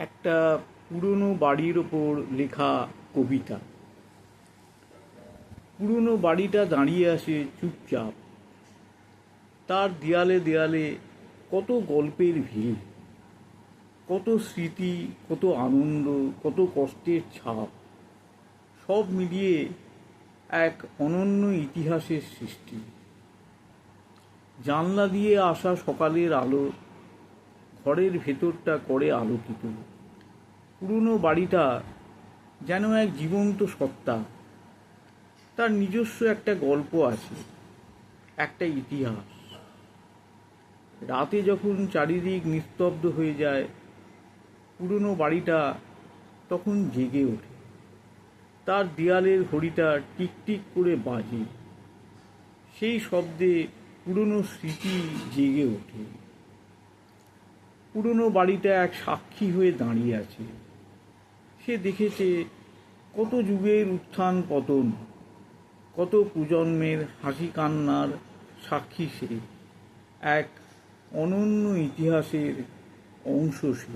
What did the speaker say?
একটা পুরনো বাড়ির ওপর লেখা কবিতা। পুরনো বাড়িটা দাঁড়িয়ে আছে চুপচাপ, তার দেয়ালে দেয়ালে কত গল্পের ভিড়, কত স্মৃতি, কত আনন্দ, কত কষ্টের ছাপ, সব মিলিয়ে এক অনন্য ইতিহাসের সৃষ্টি। জানলা দিয়ে আসা সকালের আলো ঘরের ভেতরটা করে আলোকিত। পুরনো বাড়িটা যেন এক জীবন্ত সত্তা, তার নিজস্ব একটা গল্প আছে, একটা ইতিহাস। রাতে যখন চারিদিক নিস্তব্ধ হয়ে যায়, পুরনো বাড়িটা তখন জেগে ওঠে। তার দেয়ালের ঘড়িটা টিকটিক করে বাজে, সেই শব্দে পুরনো স্মৃতি জেগে ওঠে। পুরনো বাড়িটা এক সাক্ষী হয়ে দাঁড়িয়ে আছে। সে দেখেছে কত যুগের উত্থান পতন, কত প্রজন্মের হাসি কান্নার সাক্ষী সে, এক অনন্য ইতিহাসের অংশ সে।